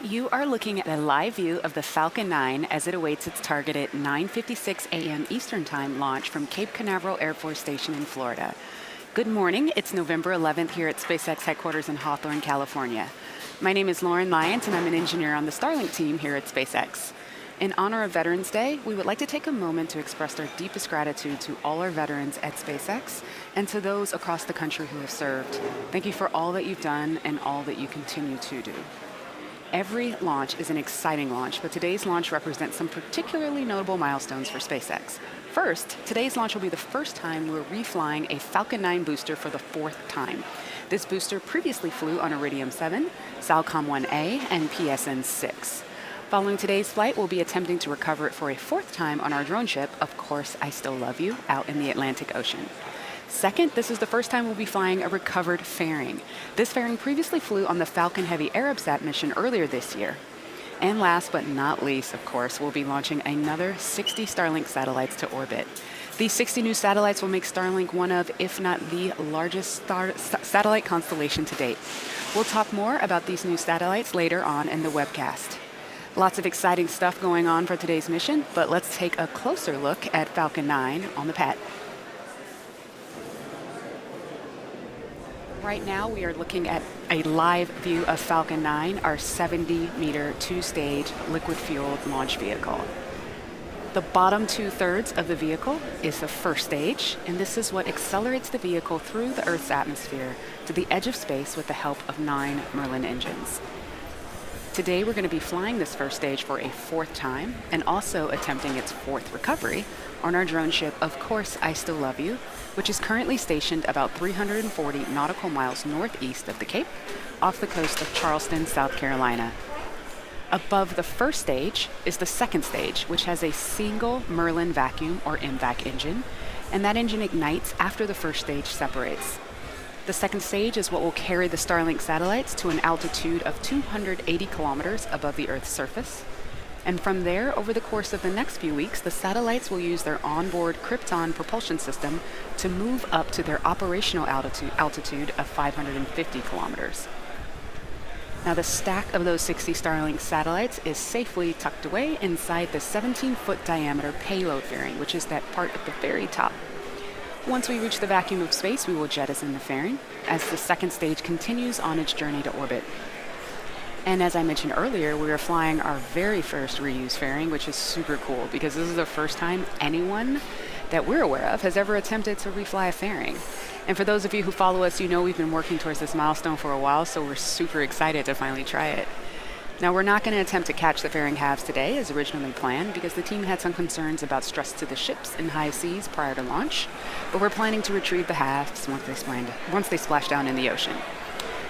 You are looking at a live view of the Falcon 9 as it awaits its targeted 9:56 a.m. Eastern Time launch from Cape Canaveral Air Force Station in Florida. Good morning. It's November 11th here at SpaceX headquarters in Hawthorne, California. My name is Lauren Lyons, and I'm an engineer on the Starlink team here at SpaceX. In honor of Veterans Day, we would like to take a moment to express our deepest gratitude to all our veterans at SpaceX and to those across the country who have served. Thank you for all that you've done and all that you continue to do. Every launch is an exciting launch, but today's launch represents some particularly notable milestones for SpaceX. First, today's launch will be the first time we're reflying a Falcon 9 booster for the fourth time. This booster previously flew on Iridium 7, Salcom 1A, and PSN 6. Following today's flight, we'll be attempting to recover it for a fourth time on our drone ship, Of Course I Still Love You, out in the Atlantic Ocean. Second, this is the first time we'll be flying a recovered fairing. This fairing previously flew on the Falcon Heavy Arabsat mission earlier this year. And last but not least, of course, we'll be launching another 60 Starlink satellites to orbit. These 60 new satellites will make Starlink one of, if not the largest satellite constellation to date. We'll talk more about these new satellites later on in the webcast. Lots of exciting stuff going on for today's mission, but let's take a closer look at Falcon 9 on the pad. Right now, we are looking at a live view of Falcon 9, our 70-meter, two-stage, liquid-fueled launch vehicle. The bottom two-thirds of the vehicle is the first stage, and this is what accelerates the vehicle through the Earth's atmosphere to the edge of space with the help of 9 Merlin engines. Today, we're going to be flying this first stage for a fourth time and also attempting its fourth recovery on our drone ship, Of Course I Still Love You, which is currently stationed about 340 nautical miles northeast of the Cape, off the coast of Charleston, South Carolina. Above the first stage is the second stage, which has a single Merlin vacuum or MVAC engine, and that engine ignites after the first stage separates. The second stage is what will carry the Starlink satellites to an altitude of 280 kilometers above the Earth's surface. And from there, over the course of the next few weeks, the satellites will use their onboard Krypton propulsion system to move up to their operational altitude of 550 kilometers. Now, the stack of those 60 Starlink satellites is safely tucked away inside the 17-foot diameter payload fairing, which is that part at the very top. Once we reach the vacuum of space, we will jettison the fairing as the second stage continues on its journey to orbit. And as I mentioned earlier, we are flying our very first reuse fairing, which is super cool because this is the first time anyone that we're aware of has ever attempted to refly a fairing. And for those of you who follow us, you know we've been working towards this milestone for a while, so we're super excited to finally try it. Now, we're not going to attempt to catch the fairing halves today as originally planned because the team had some concerns about stress to the ships in high seas prior to launch, but we're planning to retrieve the halves once they splash down in the ocean.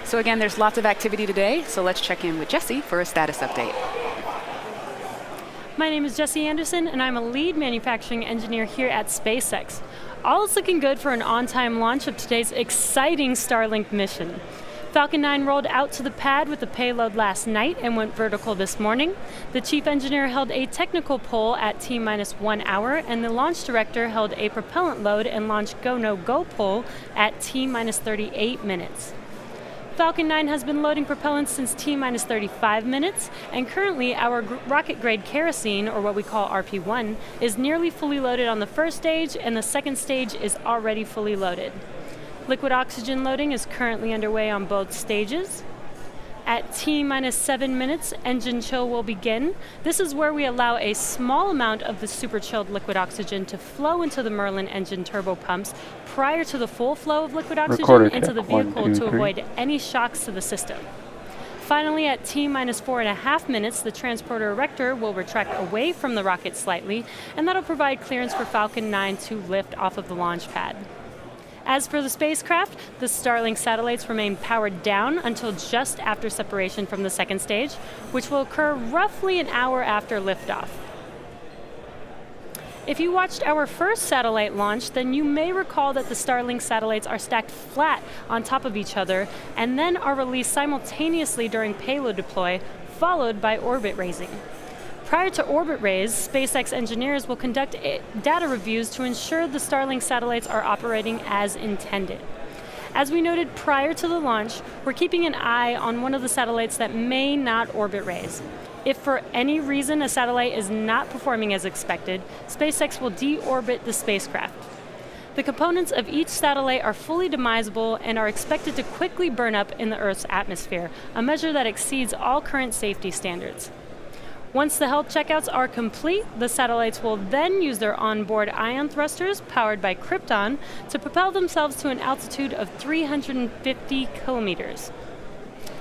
So again, there's lots of activity today, so let's check in with Jessie for a status update. My name is Jessie Anderson, and I'm a lead manufacturing engineer here at SpaceX. All is looking good for an on-time launch of today's exciting Starlink mission. Falcon 9 rolled out to the pad with the payload last night and went vertical this morning. The chief engineer held a technical poll at T-minus 1 hour, and the launch director held a propellant load and launch go-no-go poll at T-minus 38 minutes. Falcon 9 has been loading propellant since T-minus 35 minutes, and currently our rocket-grade kerosene, or what we call RP-1, is nearly fully loaded on the first stage, and the second stage is already fully loaded. Liquid oxygen loading is currently underway on both stages. At T-minus 7 minutes, engine chill will begin. This is where we allow a small amount of the super chilled liquid oxygen to flow into the Merlin engine turbo pumps prior to the full flow of liquid oxygen into the vehicle to avoid any shocks to the system. Finally, at T-minus 4.5 minutes, the transporter erector will retract away from the rocket slightly, and that'll provide clearance for Falcon 9 to lift off of the launch pad. As for the spacecraft, the Starlink satellites remain powered down until just after separation from the second stage, which will occur roughly an hour after liftoff. If you watched our first satellite launch, then you may recall that the Starlink satellites are stacked flat on top of each other and then are released simultaneously during payload deploy, followed by orbit raising. Prior to orbit raise, SpaceX engineers will conduct data reviews to ensure the Starlink satellites are operating as intended. As we noted prior to the launch, we're keeping an eye on one of the satellites that may not orbit raise. If for any reason a satellite is not performing as expected, SpaceX will deorbit the spacecraft. The components of each satellite are fully demisable and are expected to quickly burn up in the Earth's atmosphere, a measure that exceeds all current safety standards. Once the health checkouts are complete, the satellites will then use their onboard ion thrusters, powered by krypton, to propel themselves to an altitude of 350 kilometers.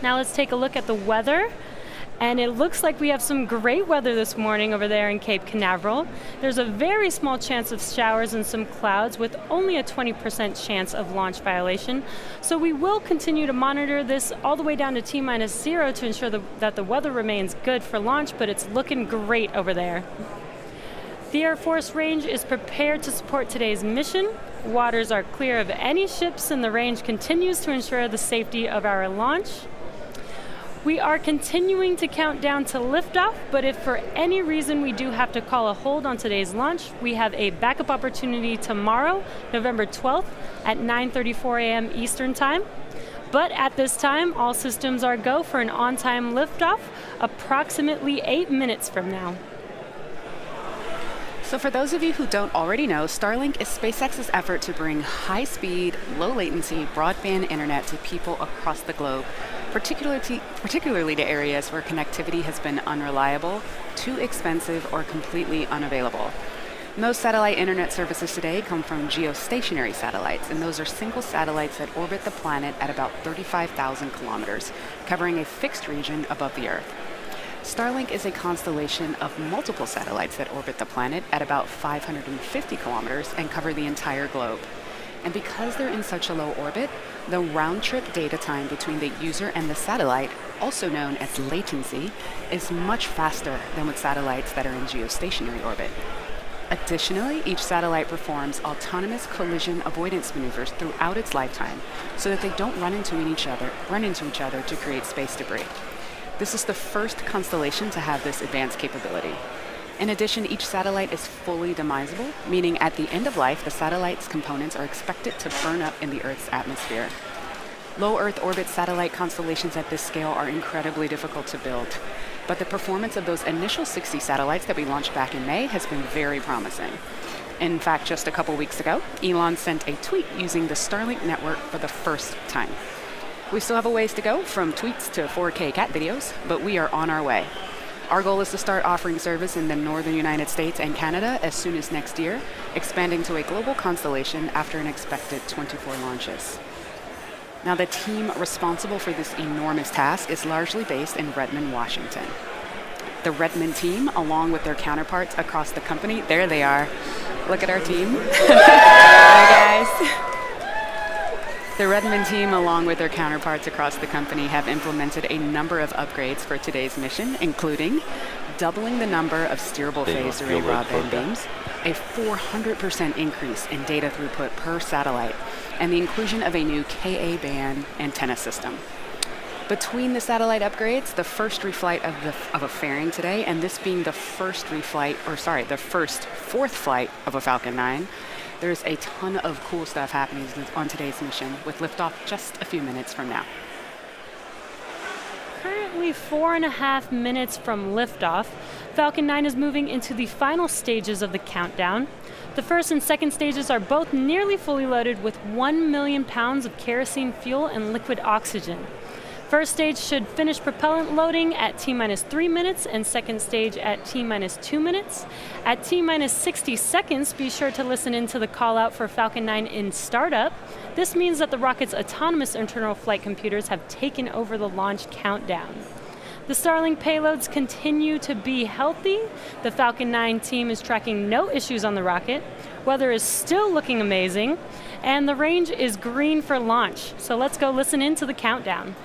Now let's take a look at the weather. And it looks like we have some great weather this morning over there in Cape Canaveral. There's a very small chance of showers and some clouds with only a 20% chance of launch violation. So we will continue to monitor this all the way down to T-0 to ensure that the weather remains good for launch, but it's looking great over there. The Air Force range is prepared to support today's mission. Waters are clear of any ships and the range continues to ensure the safety of our launch. We are continuing to count down to liftoff, but if for any reason we do have to call a hold on today's launch, we have a backup opportunity tomorrow, November 12th at 9:34 a.m. Eastern Time. But at this time, all systems are go for an on-time liftoff, approximately 8 minutes from now. So for those of you who don't already know, Starlink is SpaceX's effort to bring high-speed, low-latency broadband internet to people across the globe, particularly to areas where connectivity has been unreliable, too expensive, or completely unavailable. Most satellite internet services today come from geostationary satellites, and those are single satellites that orbit the planet at about 35,000 kilometers, covering a fixed region above the Earth. Starlink is a constellation of multiple satellites that orbit the planet at about 550 kilometers and cover the entire globe. And because they're in such a low orbit, the round-trip data time between the user and the satellite, also known as latency, is much faster than with satellites that are in geostationary orbit. Additionally, each satellite performs autonomous collision avoidance maneuvers throughout its lifetime so that they don't run into each other to create space debris. This is the first constellation to have this advanced capability. In addition, each satellite is fully demisable, meaning at the end of life, the satellite's components are expected to burn up in the Earth's atmosphere. Low Earth orbit satellite constellations at this scale are incredibly difficult to build, but the performance of those initial 60 satellites that we launched back in May has been very promising. In fact, just a couple weeks ago, Elon sent a tweet using the Starlink network for the first time. We still have a ways to go from tweets to 4K cat videos, but we are on our way. Our goal is to start offering service in the northern United States and Canada as soon as next year, expanding to a global constellation after an expected 24 launches. Now, the team responsible for this enormous task is largely based in Redmond, Washington. The Redmond team, along with their counterparts across the company, there they are. Look at our team. Hi, guys. The Redmond team, along with their counterparts across the company, have implemented a number of upgrades for today's mission, including doubling the number of steerable phased array broadband beams, a 400% increase in data throughput per satellite, and the inclusion of a new Ka-band antenna system. Between the satellite upgrades, the first reflight of a fairing today, and this being the first fourth flight of a Falcon 9, there's a ton of cool stuff happening on today's mission, with liftoff just a few minutes from now. Currently 4.5 minutes from liftoff, Falcon 9 is moving into the final stages of the countdown. The first and second stages are both nearly fully loaded with 1 million pounds of kerosene fuel and liquid oxygen. First stage should finish propellant loading at T-3 minutes and second stage at T-2 minutes. At T-60 seconds, be sure to listen in to the call out for Falcon 9 in startup. This means that the rocket's autonomous internal flight computers have taken over the launch countdown. The Starlink payloads continue to be healthy. The Falcon 9 team is tracking no issues on the rocket. Weather is still looking amazing, and the range is green for launch. So let's go listen in to the countdown.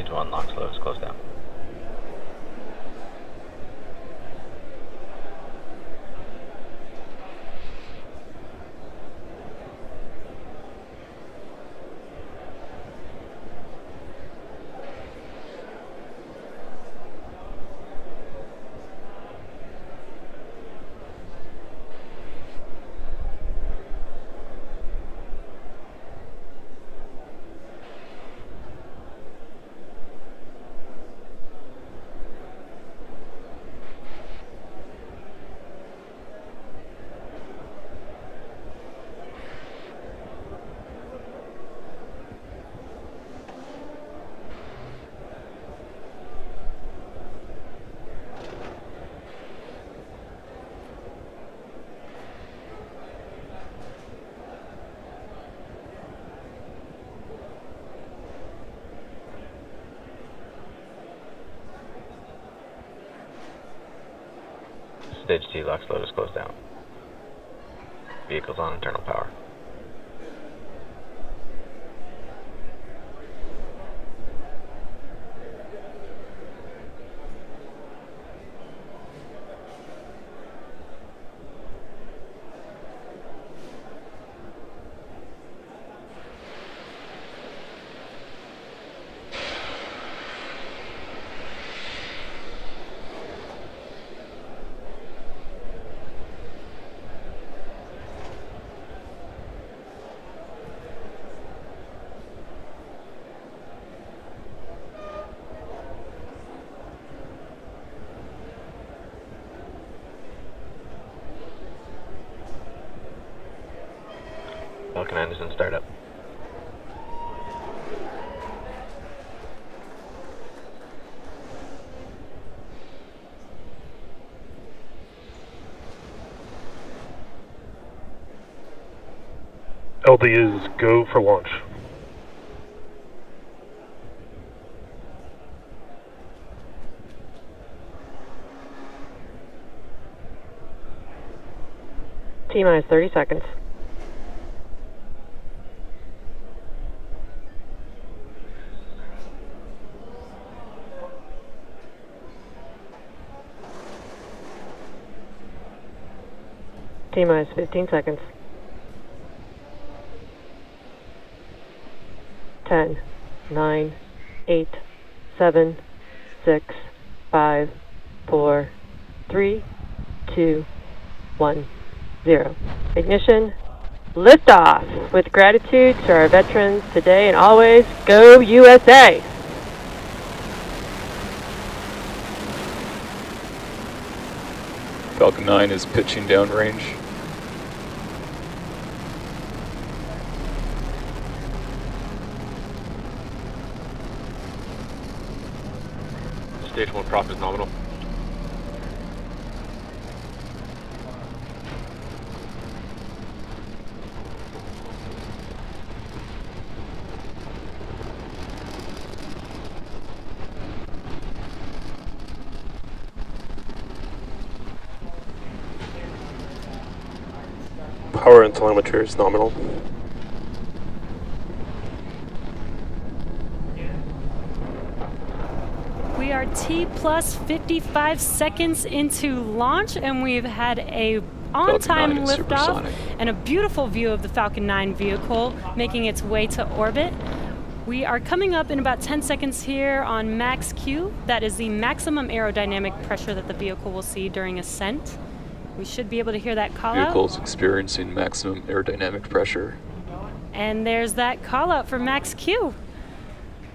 Stage 1 locks loads close down. Stage 2 locks load is closed down. Vehicle's on internal power. Falcon 9 is in startup. LD is go for launch. T-minus 30 seconds. T-minus 15 seconds. 10, 9, 8, 7, 6, 5, 4, 3, 2, 1, 0. Ignition, liftoff. With gratitude to our veterans today and always, go USA! Falcon 9 is pitching downrange. Stage 1 prop is nominal. Power and telemetry is nominal. We are T plus 55 seconds into launch, and we've had a on-time liftoff and a beautiful view of the Falcon 9 vehicle making its way to orbit. We are coming up in about 10 seconds here on max Q. That is the maximum aerodynamic pressure that the vehicle will see during ascent. We should be able to hear that call out. Vehicle's experiencing maximum aerodynamic pressure. And there's that call out for max Q.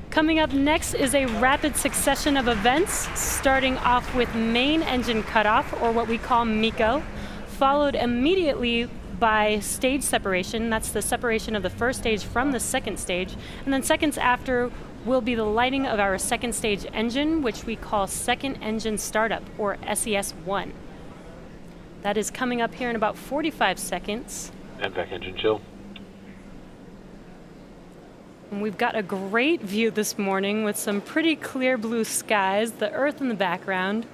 Coming up next is a rapid succession of events, starting off with main engine cutoff, or what we call MECO, followed immediately by stage separation. That's the separation of the first stage from the second stage. And then seconds after will be the lighting of our second stage engine, which we call second engine startup, or SES-1. That is coming up here in about 45 seconds. NVAC engine chill. And we've got a great view this morning with some pretty clear blue skies, the Earth in the background.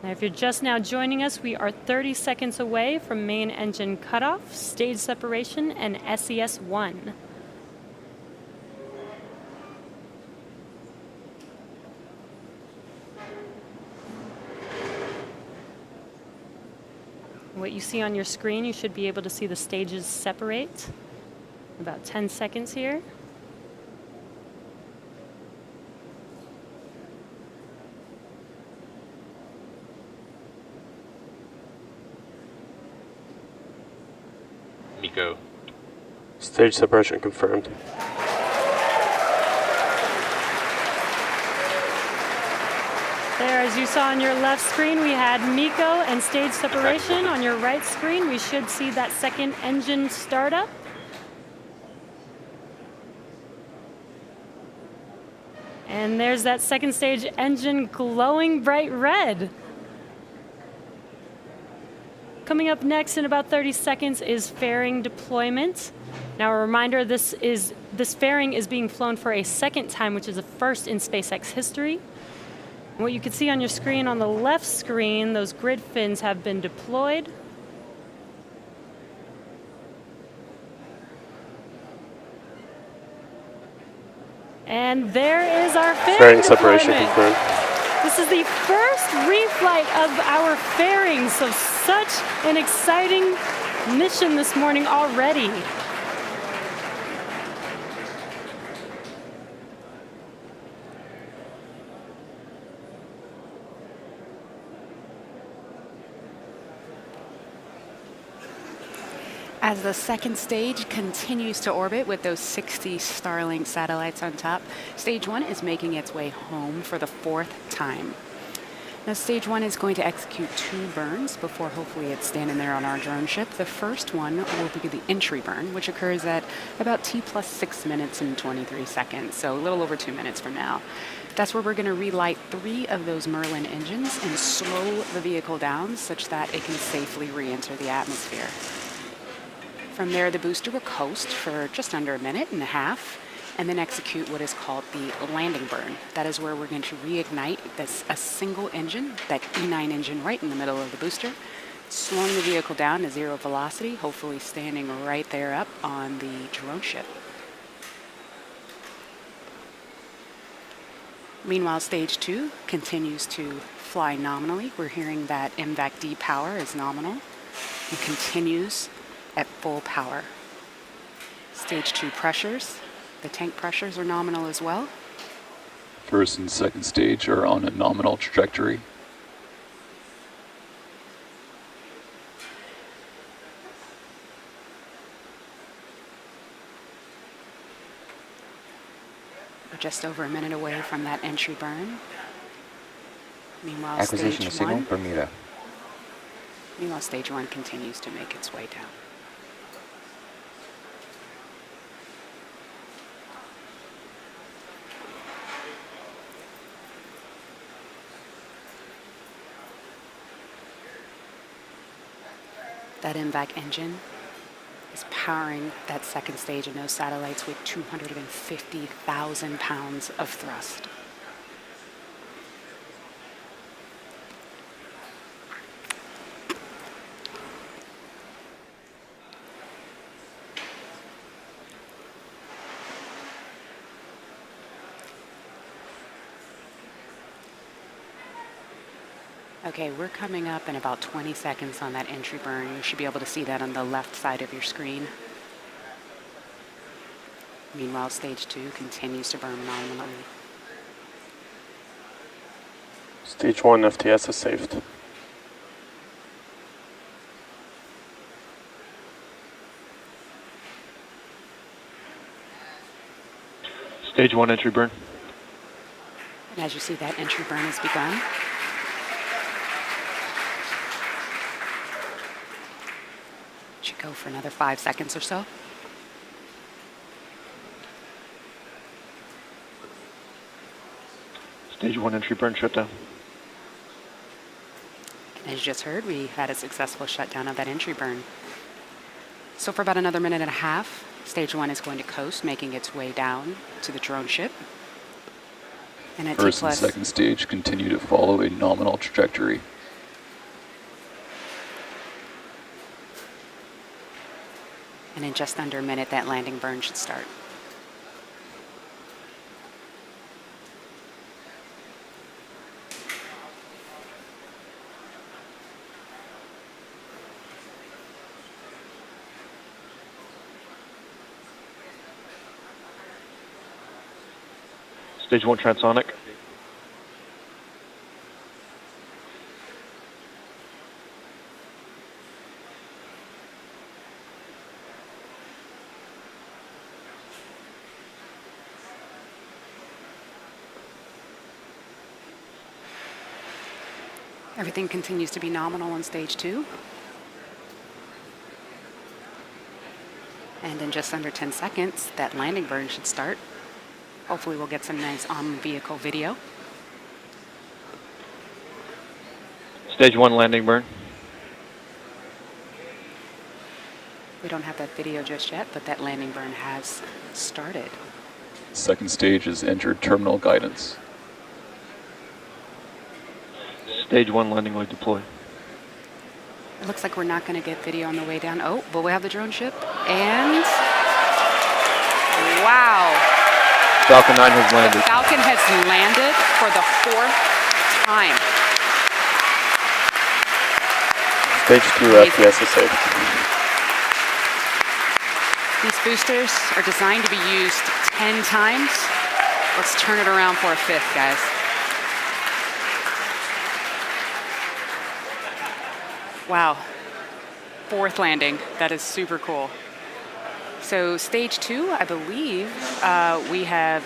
Now, if you're just now joining us, we are 30 seconds away from main engine cutoff, stage separation, and SES-1. What you see on your screen, you should be able to see the stages separate. About 10 seconds here. Miko. Stage separation confirmed. There, as you saw on your left screen, we had Miko and stage separation. On your right screen, we should see that second engine startup. And there's that second stage engine glowing bright red. Coming up next in about 30 seconds is fairing deployment. Now, a reminder, this fairing is being flown for a second time, which is a first in SpaceX history. And what you can see on your screen, on the left screen, those grid fins have been deployed. And there is our fairing Separation deployment. confirmed. This is the first reflight of our fairing, so such an exciting mission this morning already. As the second stage continues to orbit with those 60 Starlink satellites on top, stage 1 is making its way home for the 4th time. Now, stage 1 is going to execute 2 burns before hopefully it's standing there on our drone ship. The first one will be the entry burn, which occurs at about T plus 6 minutes and 23 seconds, so a little over 2 minutes from now. That's where we're going to relight 3 of those Merlin engines and slow the vehicle down such that it can safely re-enter the atmosphere. From there, the booster will coast for just under a minute and a half and then execute what is called the landing burn. That is where we're going to reignite a single engine, that E9 engine right in the middle of the booster, slowing the vehicle down to 0 velocity, hopefully standing right there up on the drone ship. Meanwhile, stage 2 continues to fly nominally. We're hearing that MVAC-D power is nominal and continues at full power. Stage 2 pressures, the tank pressures are nominal as well. First and second stage are on a nominal trajectory. We're just over a minute away from that entry burn. Meanwhile, Acquisition of stage signal, 1. Bermuda. Meanwhile, stage 1 continues to make its way down. That MVAC engine is powering that second stage of those satellites with 250,000 pounds of thrust. Okay, we're coming up in about 20 seconds on that entry burn. You should be able to see that on the left side of your screen. Meanwhile, stage 2 continues to burn nominally. Stage 1 FTS is saved. Stage 1 entry burn. And as you see, that entry burn has begun. Should go for another 5 seconds or so. Stage 1 entry burn shutdown. And as you just heard, we had a successful shutdown of that entry burn. So for about another minute and a half, stage 1 is going to coast, making its way down to the drone ship. And at First T and plus, second stage continue to follow a nominal trajectory. And in just under a minute, that landing burn should start. Stage 1 transonic. Everything continues to be nominal on stage 2. And in just under 10 seconds, that landing burn should start. Hopefully we'll get some nice on-vehicle video. Stage 1 landing burn. We don't have that video just yet, but that landing burn has started. Second stage has entered terminal guidance. Stage 1 landing leg deployed. It looks like we're not going to get video on the way down. Oh, but we have the drone ship. And wow. Falcon 9 has landed. Falcon has landed for the 4th time. Stage 2 FTS is safe. These boosters are designed to be used 10 times. Let's turn it around for a 5th, guys. Wow. 4th landing. That is super cool. So stage 2, I believe we have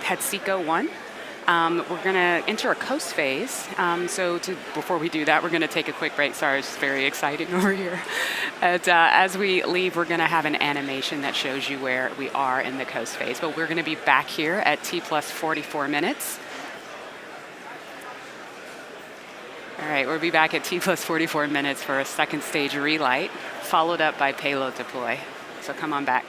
had SECO 1. We're going to enter a coast phase. Before we do that, we're going to take a quick break. Sorry, it's very exciting over here. As we leave, we're going to have an animation that shows you where we are in the coast phase. But we're going to be back here at T plus 44 minutes. All right, we'll be back at T plus 44 minutes for a second stage relight, followed up by payload deploy. So come on back.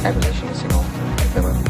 Acquisition signal. Confirm.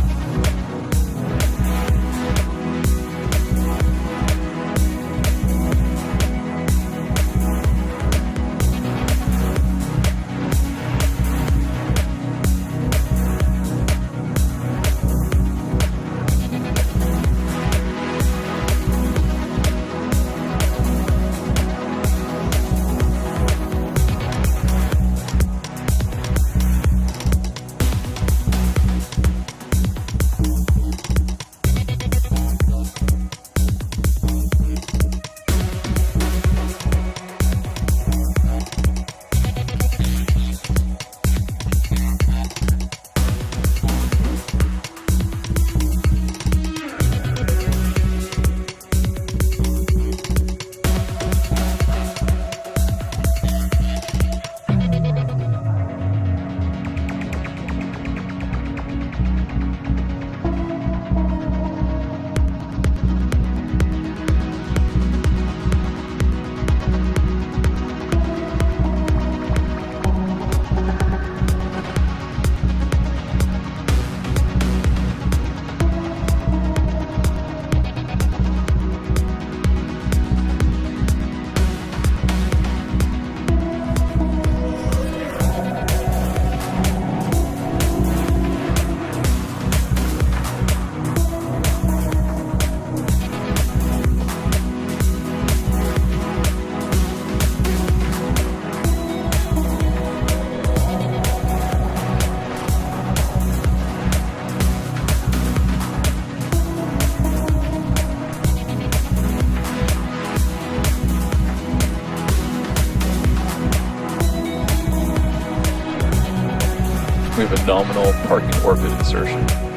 We have a nominal parking orbit insertion.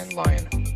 and Lion.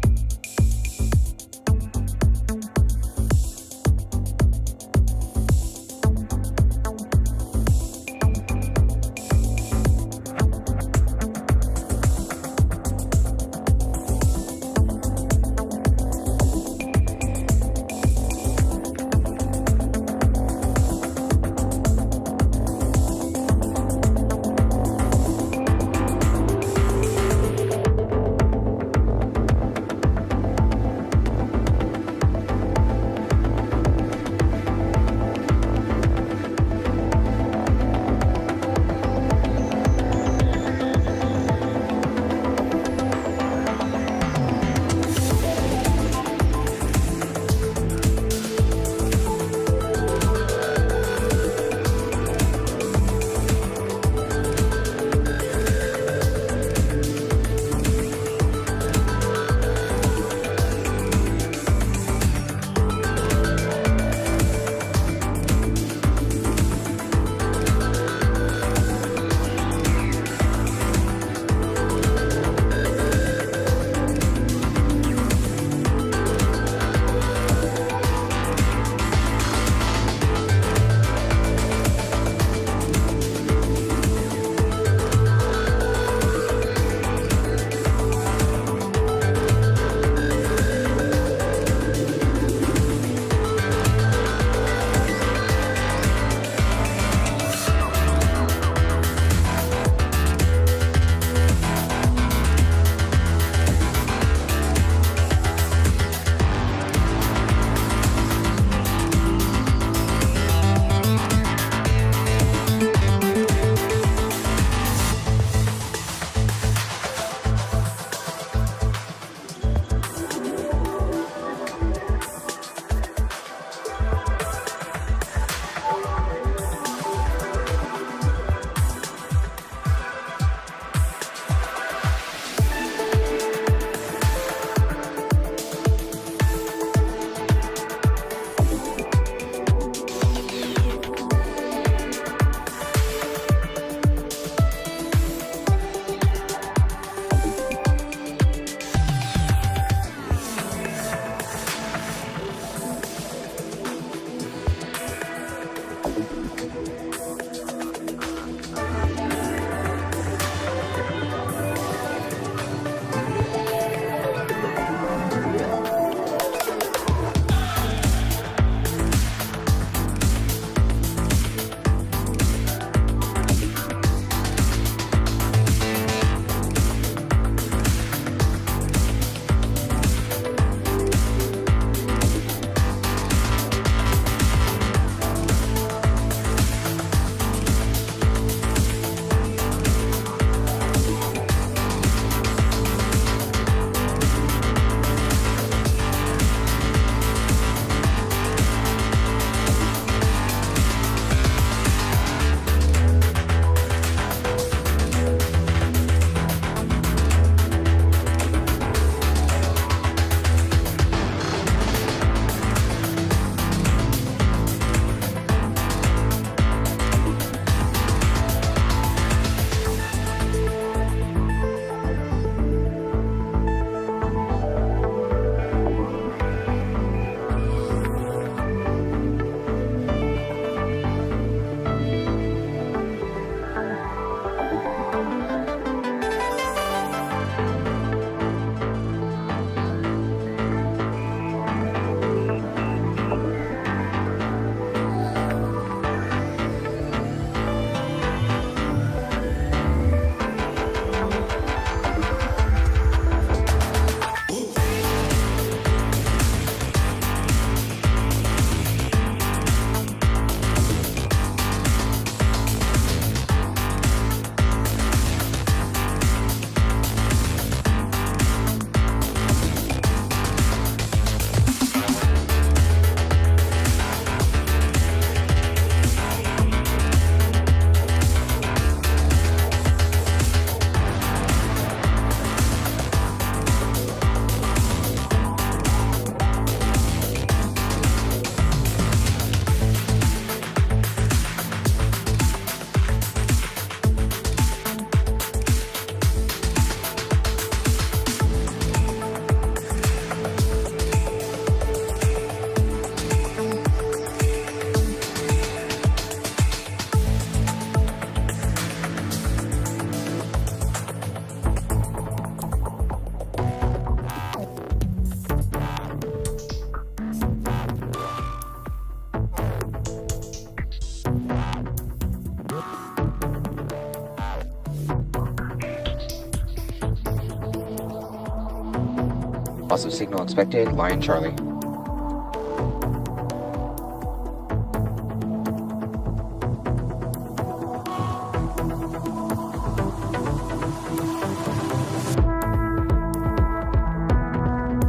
Loss of signal expected, Lion Charlie.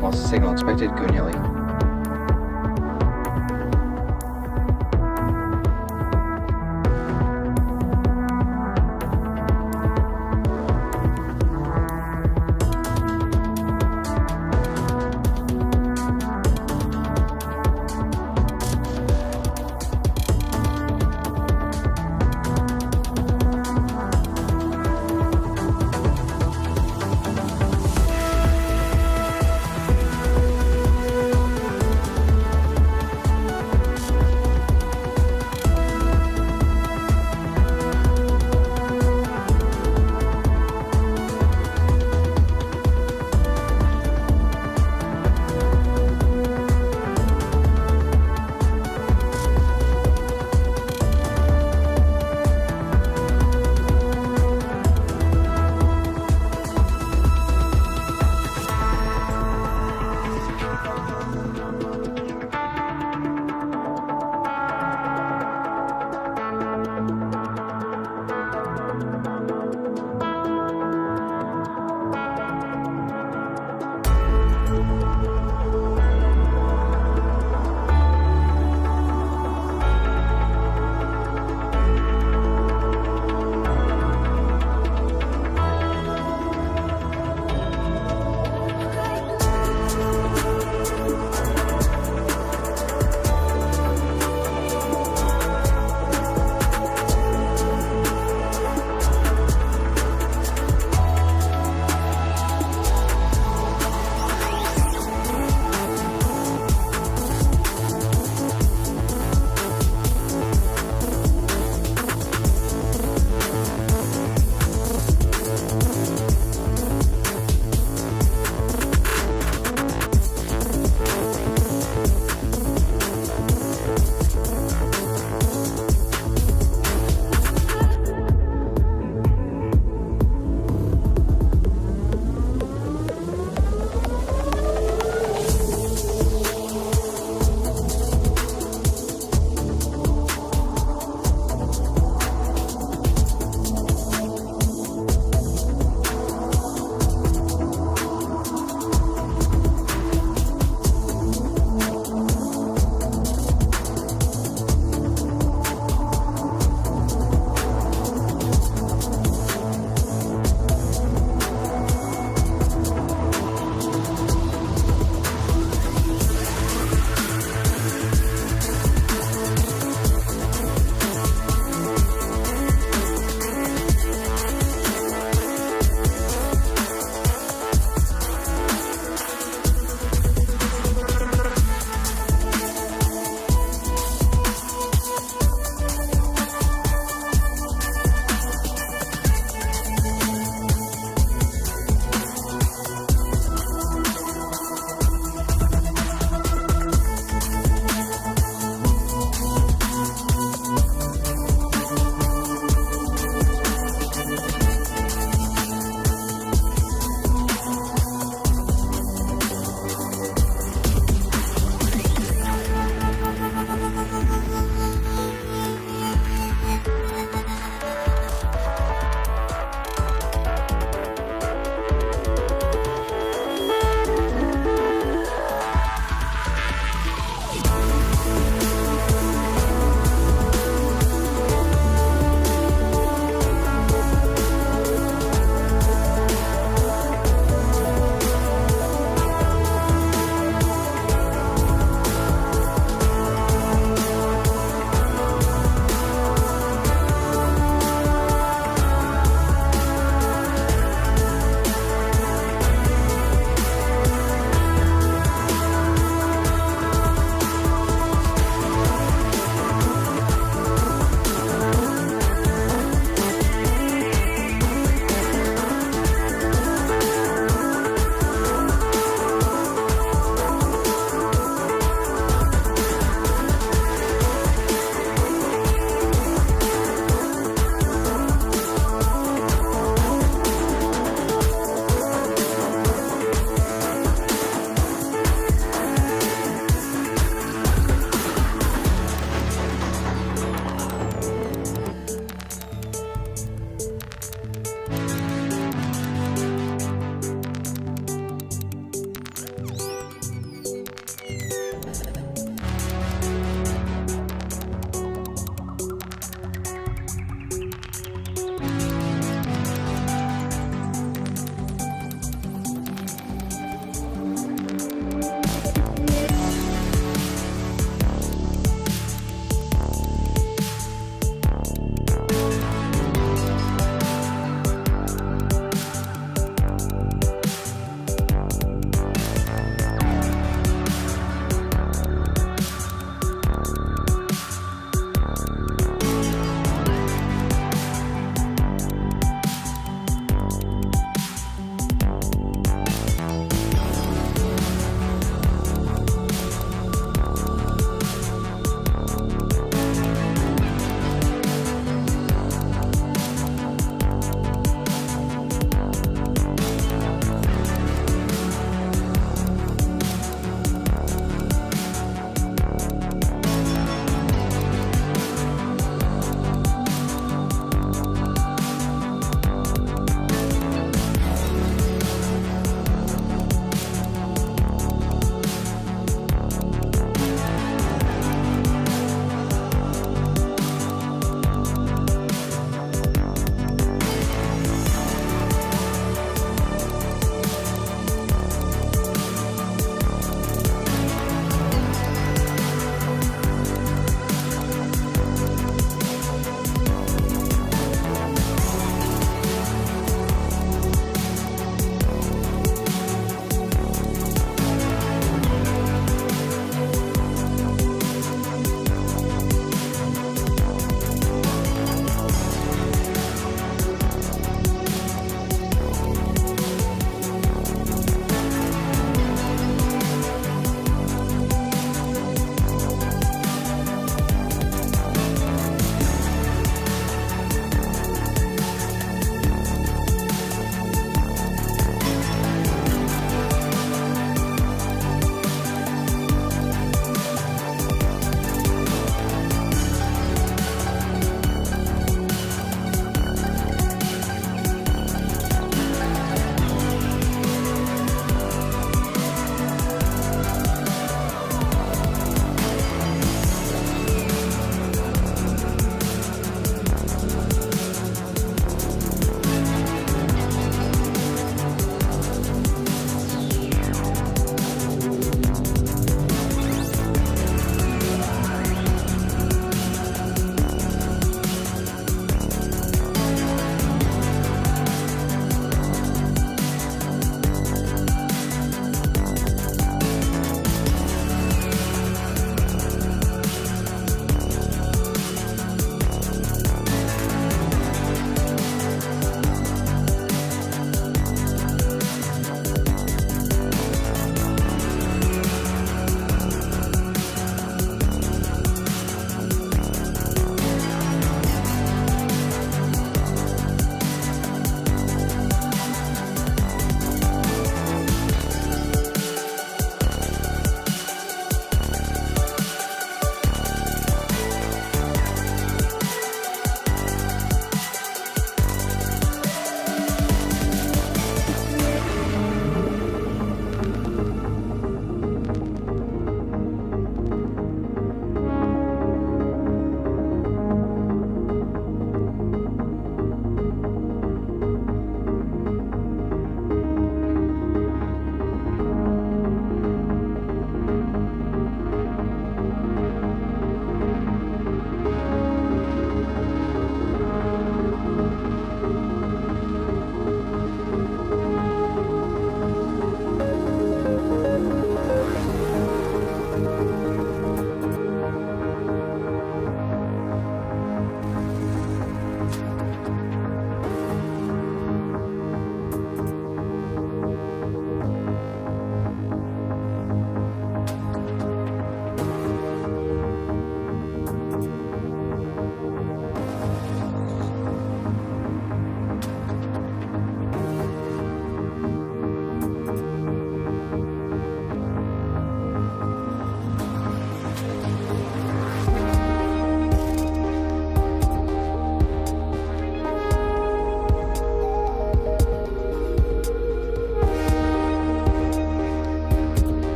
Loss of signal expected, Goonyelly.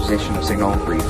Position of signal brief.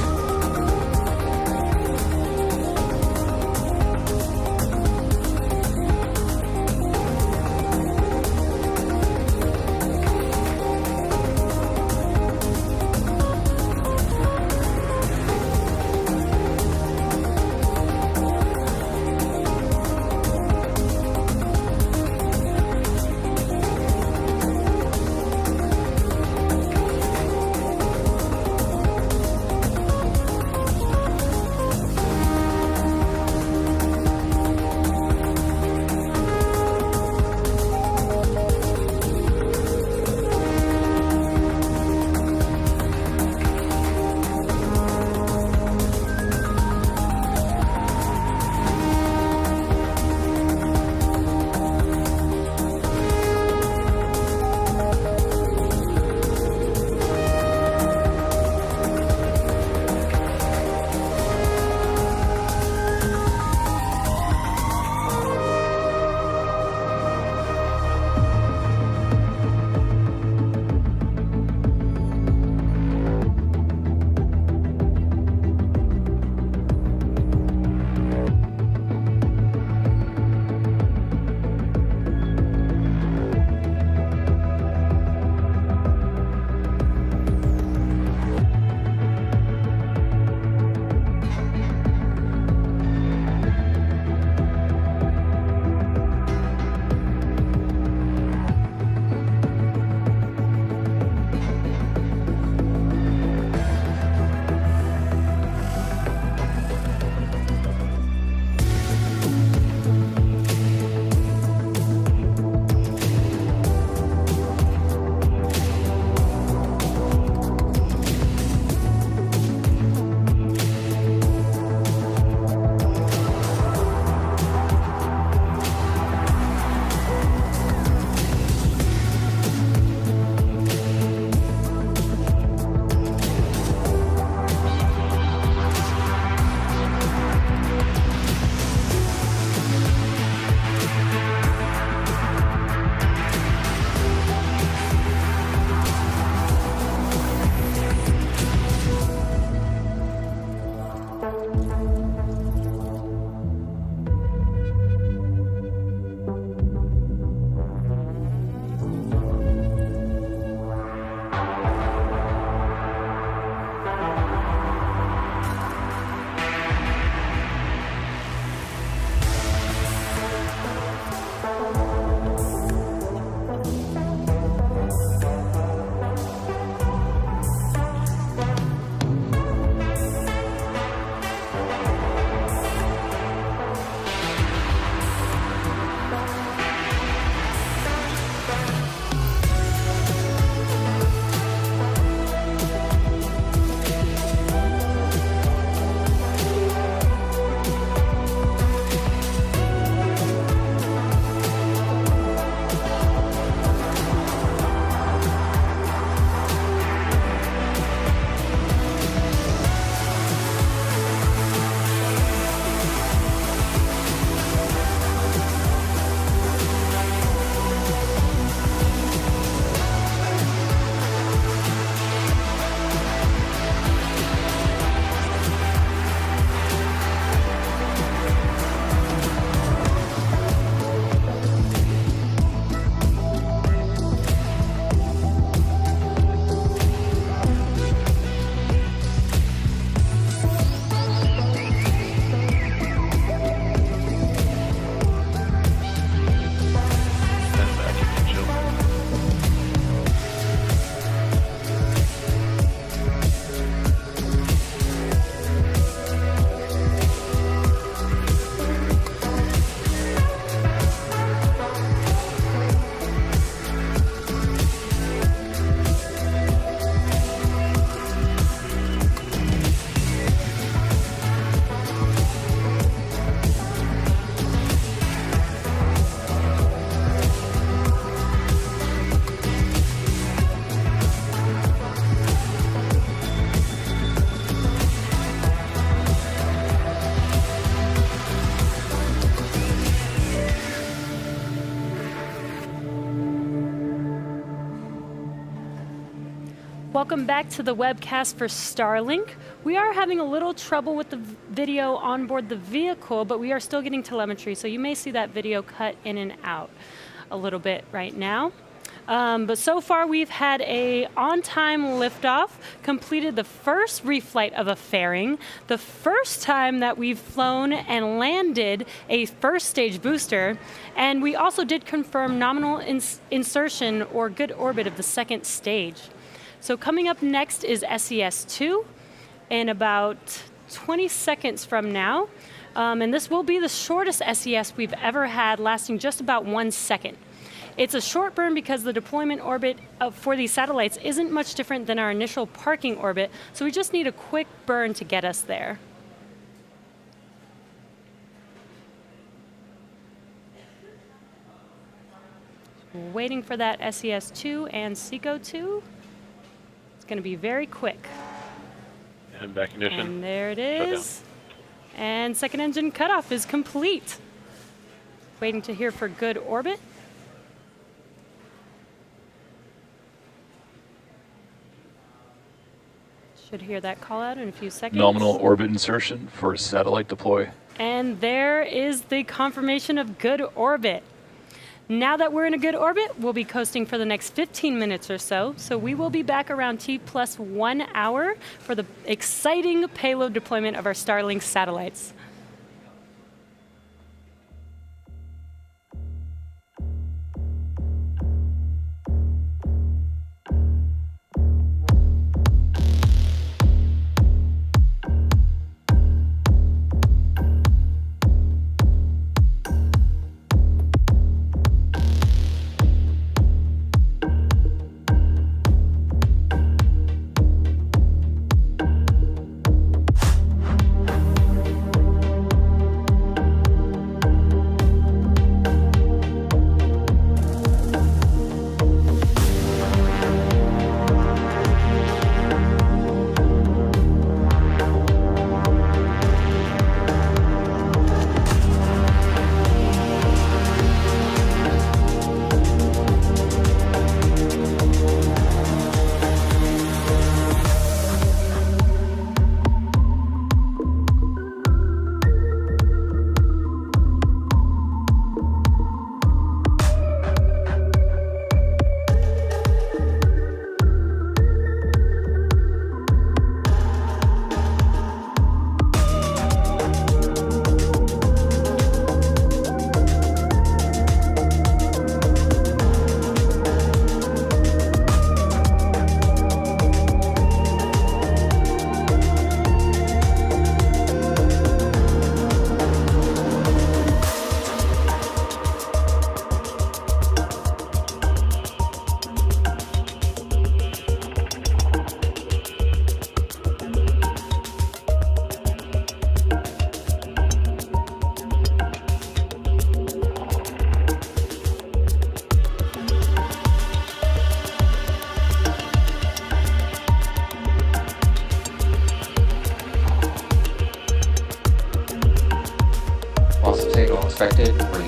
Welcome back to the webcast for Starlink. We are having a little trouble with the video on board the vehicle, but we are still getting telemetry, so you may see that video cut in and out a little bit right now. But so far we've had a on-time liftoff, completed the first reflight of a fairing, the first time that we've flown and landed a first stage booster, and we also did confirm nominal insertion or good orbit of the second stage. So coming up next is SES-2 in about 20 seconds from now. And this will be the shortest SES we've ever had, lasting just about 1 second. It's a short burn because the deployment orbit for these satellites isn't much different than our initial parking orbit, so we just need a quick burn to get us there. Waiting for that SES-2 and SECO-2. It's going to be very quick. And back ignition. And there it is. And second engine cutoff is complete. Waiting to hear for good orbit. Should hear that call out in a few seconds. Nominal orbit insertion for satellite deploy. And there is the confirmation of good orbit. Now that we're in a good orbit, we'll be coasting for the next 15 minutes or so. So we will be back around T+1 hour for the exciting payload deployment of our Starlink satellites. Signal expected. Brief.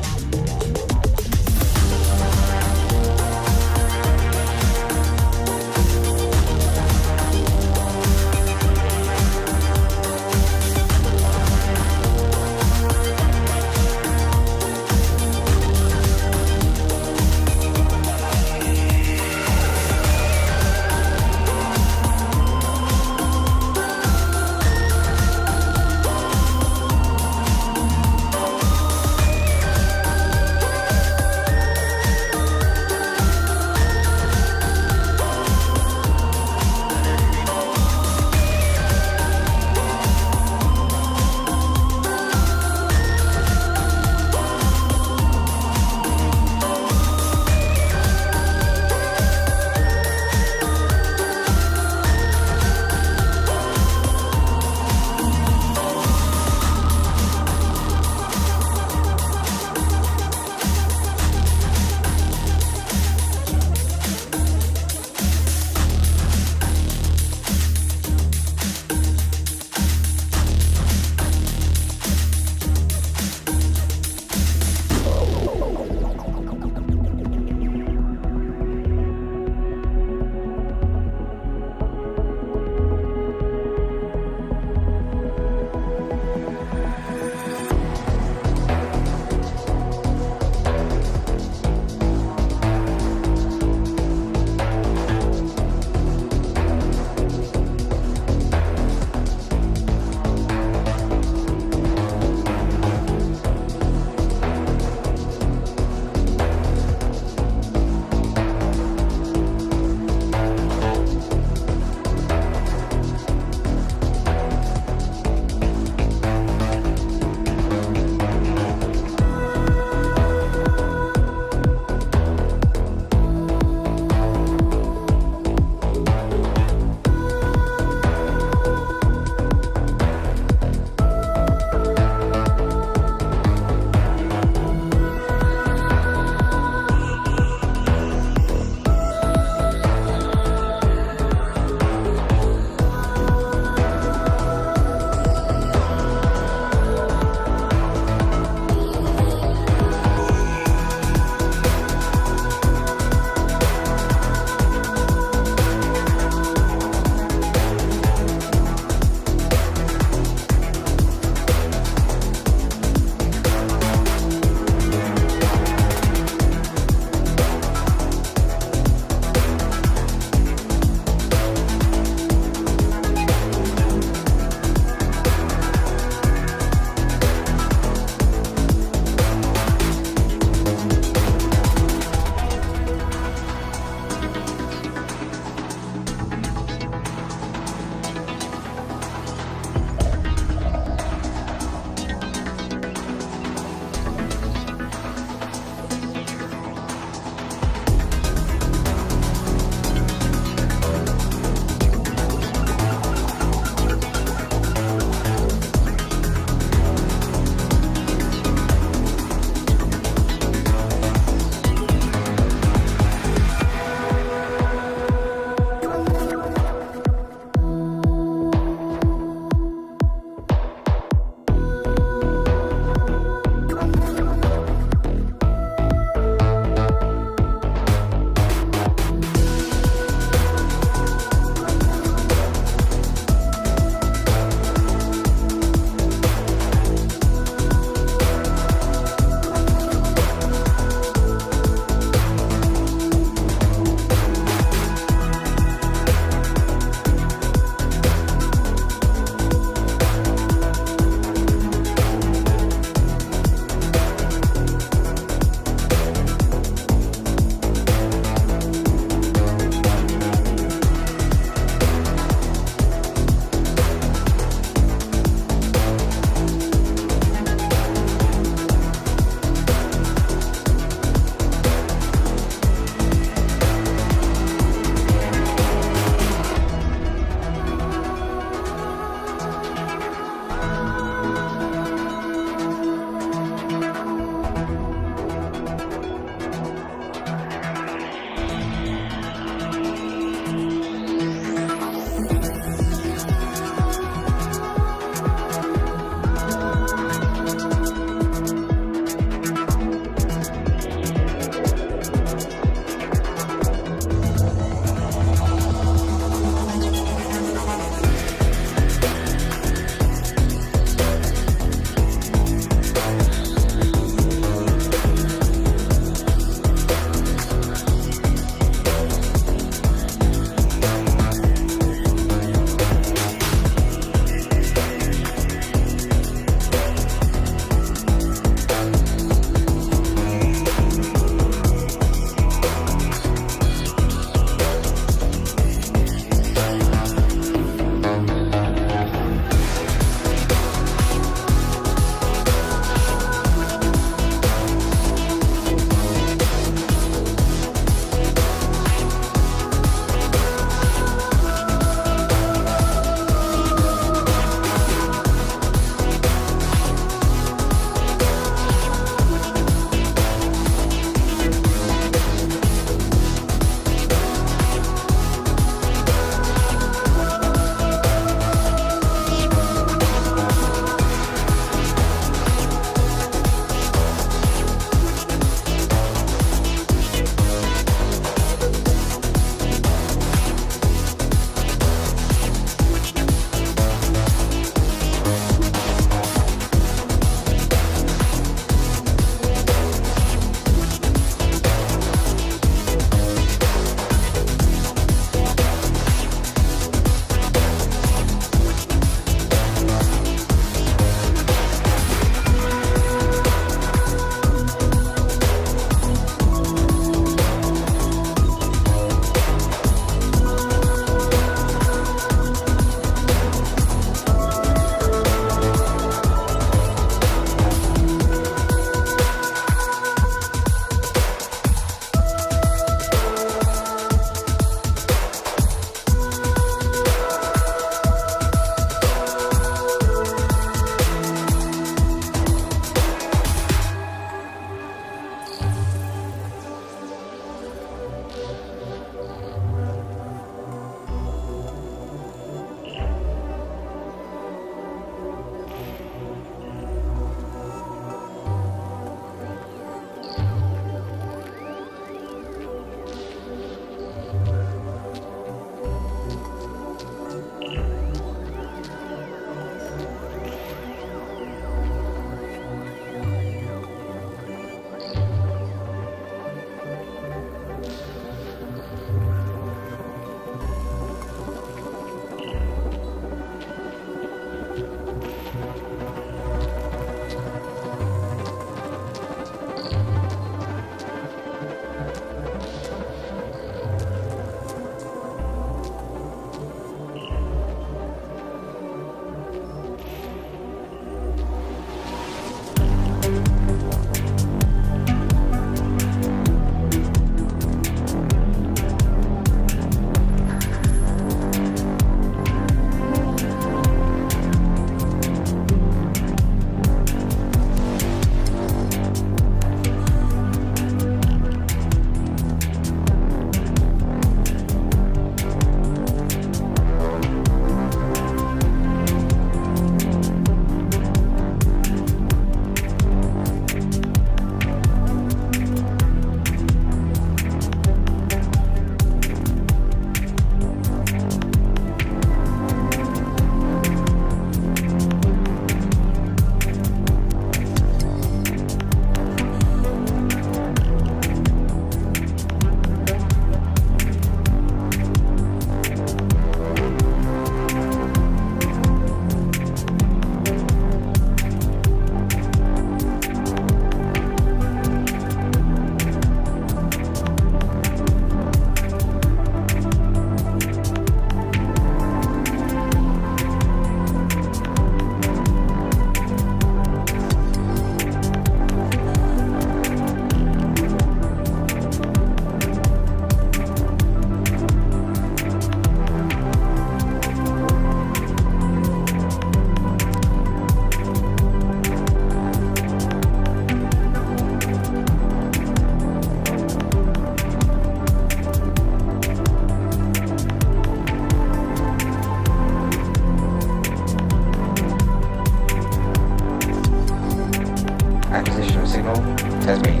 Okay.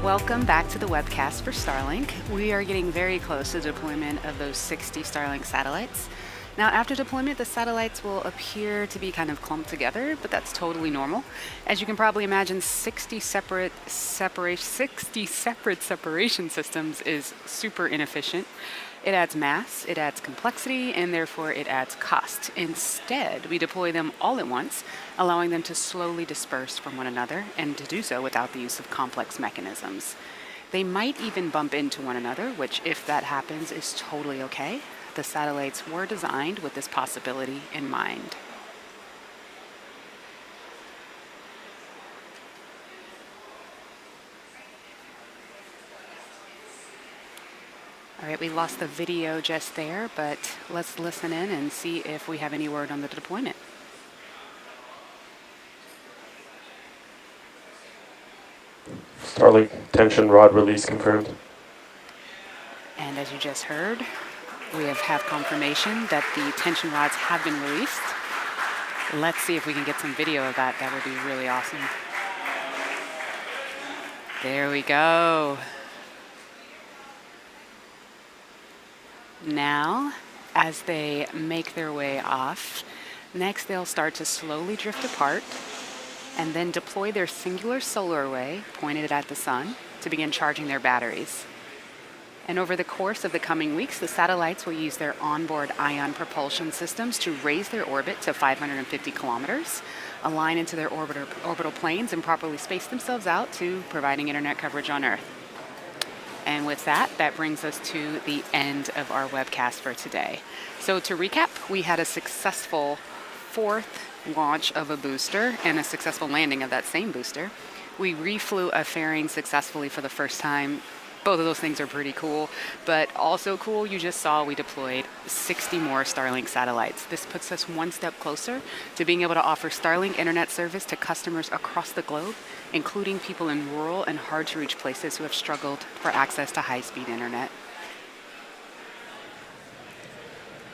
Welcome back to the webcast for Starlink. We are getting very close to deployment of those 60 Starlink satellites. Now, after deployment, the satellites will appear to be kind of clumped together, but that's totally normal. As you can probably imagine, 60 separate separation systems is super inefficient. It adds mass, it adds complexity, and therefore it adds cost. Instead, we deploy them all at once, allowing them to slowly disperse from one another, and to do so without the use of complex mechanisms. They might even bump into one another, which, if that happens, is totally okay. The satellites were designed with this possibility in mind. All right, we lost the video just there, but let's listen in and see if we have any word on the deployment. Starlink tension rod release confirmed. And as you just heard, we have confirmation that the tension rods have been released. Let's see if we can get some video of that. That would be really awesome. There we go. Now, as they make their way off, next they'll start to slowly drift apart and then deploy their singular solar array pointed at the sun to begin charging their batteries. And over the course of the coming weeks, the satellites will use their onboard ion propulsion systems to raise their orbit to 550 kilometers, align into their orbital planes, and properly space themselves out to providing internet coverage on Earth. And with that, that brings us to the end of our webcast for today. So to recap, we had a successful fourth launch of a booster and a successful landing of that same booster. We reflew a fairing successfully for the first time. Both of those things are pretty cool, but also cool, you just saw we deployed 60 more Starlink satellites. This puts us one step closer to being able to offer Starlink internet service to customers across the globe, including people in rural and hard-to-reach places who have struggled for access to high-speed internet.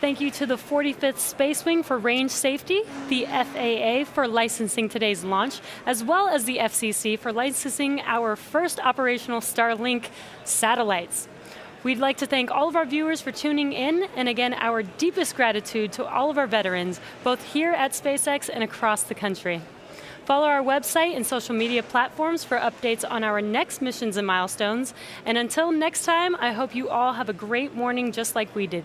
Thank you to the 45th Space Wing for range safety, the FAA for licensing today's launch, as well as the FCC for licensing our first operational Starlink satellites. We'd like to thank all of our viewers for tuning in, and again, our deepest gratitude to all of our veterans, both here at SpaceX and across the country. Follow our website and social media platforms for updates on our next missions and milestones. And until next time, I hope you all have a great morning just like we did.